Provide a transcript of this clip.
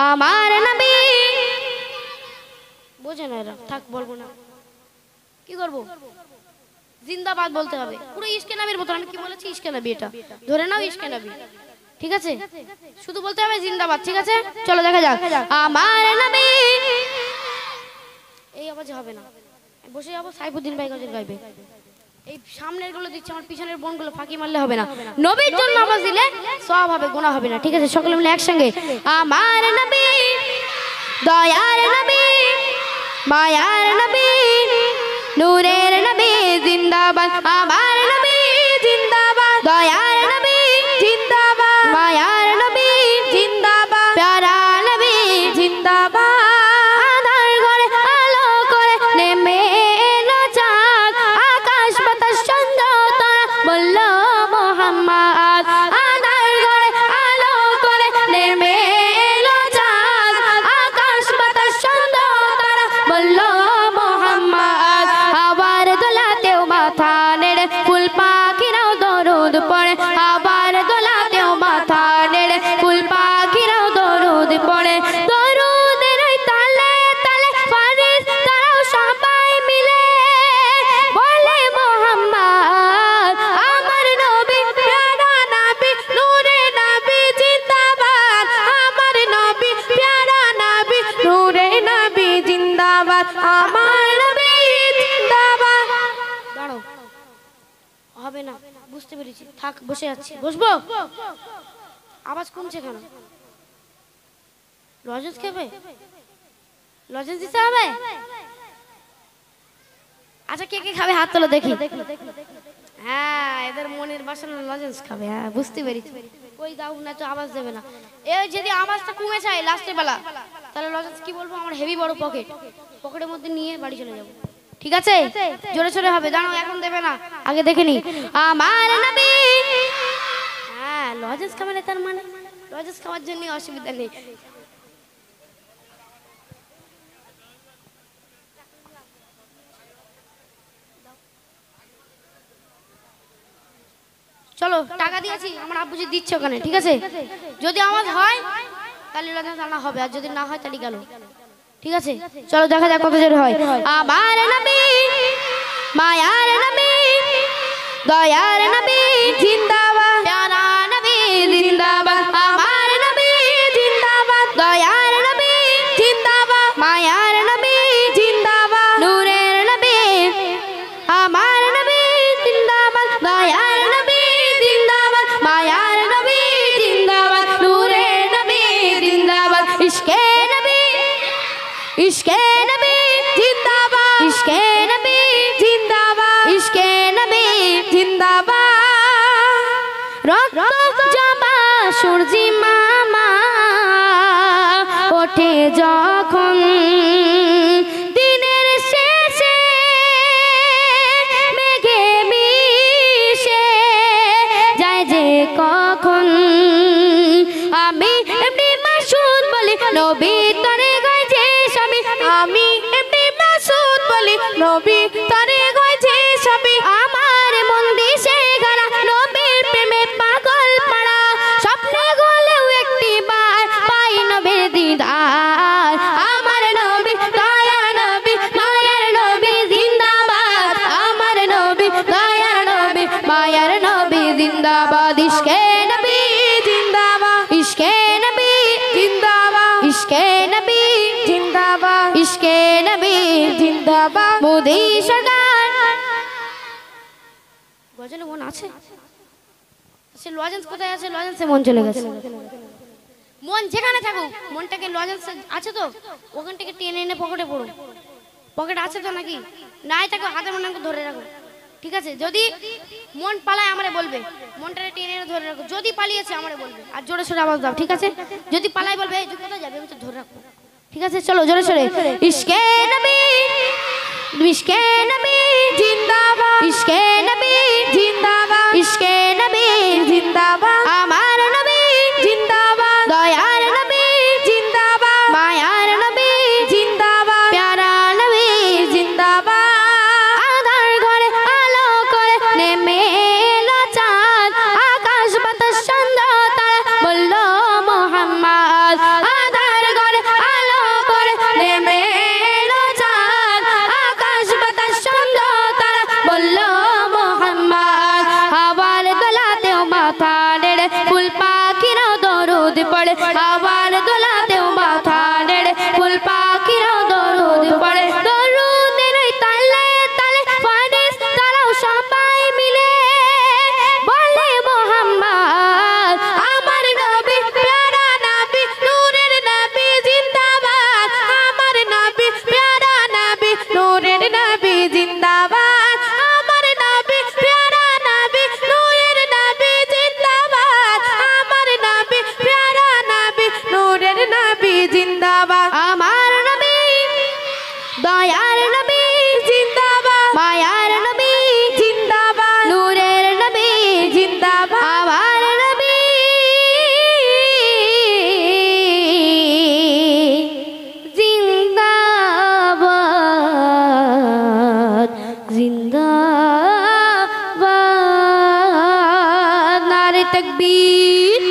আমার নবী বোঝে না এরা, থাক বলবো না। কি করবো, জিন্দাবাদ বলতে হবে পুরো ইশকে নবীর মতো। আমি কি বলেছি, ইশকে নবী, এটা ধরে নাও ইশকে নবী, ঠিক আছে? শুধু বলতে হবে জিন্দাবাদ, ঠিক আছে? চলো দেখা যাক। আমার নবী, এই আওয়াজে হবে না, বসে যাবো, সাইফুদ্দিন ভাই গজল গাইবে। এই সামনের গুলো দিচ্ছে, আমার পিছনের বোনগুলো ফাঁকি মারলে হবে না। নবীর জন্য আওয়াজ দিলে সওয়াব হবে, গুনাহ হবে না, ঠিক আছে? সকলে মিলে একসঙ্গে আমার নবী, দয়ার নবী, মায়ার নবী, নূরের নবী জিন্দাবাদ। আমার নবী জিন্দাবাদ, দয়ার নবী জিন্দাবাদ, মায়ার নবী জিন্দাবাদ, প্যারা নবী জিন্দাবাদ। আধার ঘরে আলো করে নেমে এলো চাঁদ, আকাশ বাতাস চন্দ্র তারা বলল মুহাম্মদ। আধার ঘরে আলো করে নেমে এলো চাঁদ, আকাশ বাতাস চন্দ্র তারা বলল মুহাম্মদ। আবার দোলাতেও মাথা নেড়ে ফুল পাখিরাও দরুদ পড়ে, আবার দোলাতেও মাথা নেড়ে ফুল পাখিরাও দরুদ পড়ে। দরুদের তালে তালে ফারিস তারাও সবাই মিলে বলে মুহাম্মদ। আমার নবী প্যারা নবী, নূরে নবী জিন্দাবাদ। আমার নবী প্যারা নবী, নূরে নবী জিন্দাবাদ। আমার নবী জিন্দাবাদ। দাঁড়াও, হবে না, বুঝতে পেরেছি, থাক বসে আছি। বসবো, আওয়াজ কমছে কেন? লজেন্স খাবে, লজেন্স দিতে হবে। আচ্ছা কে কে খাবে হাত তোলো দেখি। হ্যাঁ, এদের মনের বাসনা লজেন্স খাবে। হ্যাঁ বুঝতে পেরেছি। ওই দাও না তো, আওয়াজ দেবে না। এই যদি আওয়াজটা কমে যায় লাস্টের বেলা, তাহলে লজেন্স কি বলবো, আমার হেভি বড় পকেট, পকেটের মধ্যে নিয়ে বাড়ি চলে যাবো, ঠিক আছে? জোরে সোরে হবে, দাঁড়াও, এখন দেবে না, আগে দেখে নি। আমার নবী, হ্যাঁ লজেন্স খাবে না তার মানে লজেন্স খাওয়ার জন্য অসুবিধা নেই। চলো, টাকা দিয়েছি, আমার আব্বু যে দিচ্ছে ওখানে, ঠিক আছে? যদি আওয়াজ হয় তাহলে লজেন্স আনা হবে, আর যদি না হয় তাহলে গেল, ঠিক আছে? চলো দেখা যাক কত জোরে হয়। আমার নবী, মায়ার নবী, দয়ার নবী জিন্দাবাদ, প্যারা নবী জিন্দাবাদ। আমার নবী জিন্দাবাদ, দয়ার নবী জিন্দাবাদ, মায়ার নবী জিন্দাবাদ, নূরের নবী। আমার নবী জিন্দাবাদ, দয়ার নবী জিন্দাবাদ, মায়ার নবী জিন্দাবাদ, নূরের নবী জিন্দাবাদ। ইশকে নবী, ইশকে নবী জিন্দাবাদ, ইশকে নবী জিন্দাবাদ, ইশকে নবী জিন্দাবাদ। রক্ত জবা সূর্যি মামা ওঠে যখন দিনের শেষে, মেঘে মিশে যায় যে কখন। আমি এমনি মাসুদ বলি নবী তরে গায় যে স্বামী, আমি এমনি মাসুদ বলি নবী তরে গায় যে স্বামী। আমার মন দিশে গানা নবীর প্রেমে পাগল পাড়া, স্বপ্নে গলেও একটি বার পাই নবীর দিদার। আমার নবী, দয়ার নবী, মায়ার নবী জিন্দাবাদ। আমার নবী, দয়ার নবী, মায়ার নবী জিন্দাবাদ। ইশকে নবী জিন্দাবাদ, ইশকে নবী জিন্দাবাদ, ইশকে নবী জিন্দাবাদ, ইশকে নবী জিন্দাবাদ। মোদি সরকার গজলে মন আছে, সে লজেন্স কোথায় আছে? লজেন্সে মন চলে গেছে। মন যেখানে থাকুক, মনটাকে লজেন্স আছে তো ওখান থেকে টেনে এনে পকেটে পড়ো। পকেট আছে তো নাকি? নাই থাকো হাতের মনটাকে ধরে রাখো, ঠিক আছে? যদি মন পালায় আমারে বলবে, মনটাকে টেনে এনে ধরে রাখো। যদি পালিয়েছে আমারে বলবে, আর জোরে সোরে আওয়াজ দাও, ঠিক আছে? যদি পালাই বলবে এই কোথায় যাবে, আমি তো ধরে রাখবো, ঠিক আছে? চলো জোরে সোরে। ইশকে নবী, ইশকে নবী জিন্দাবাদ, ইশকে নবী জিন্দাবাদ, ইশকে নবী জিন্দাবাদ। আমার নবী জিন্দাবাদ, দয়ার নবী জিন্দাবাদ, মায়ার নবী জিন্দাবাদ, প্যারা নবী জিন্দাবাদ। আধার ঘরে আলো করে নেমে এলো চাঁদ, আকাশ বাতাস চন্দ্র তারা বলল মুহাম্মদ। আধার হাওয়ার দোলাতেও মাথা নেড়ে ফুল পাখিরাও দরুদ পড়ে দরুদের ওই তালে তালে ফারিস্তারাও সবাই মিলে বলে মোহাম্মদ আমার নবী প্যারা নবী নূরের নবী জিন্দাবাদ আমার নবী প্যারা নবী নূরের নবী জিন্দাবাদ আমার নবী প্যারা নবী নূরের নবী জিন্দাবাদ আমার নবী প্যারা নবী নূরের নবী জিন্দাবাদ আমার নবী দয়ার নবী জিন্দাবাদ মায়ার নবী জিন্দাবাদ নূরের নবী জিন্দাবাদ আমার নবী জিন্দাবাদ জিন্দাবাদ নারে তাকবীর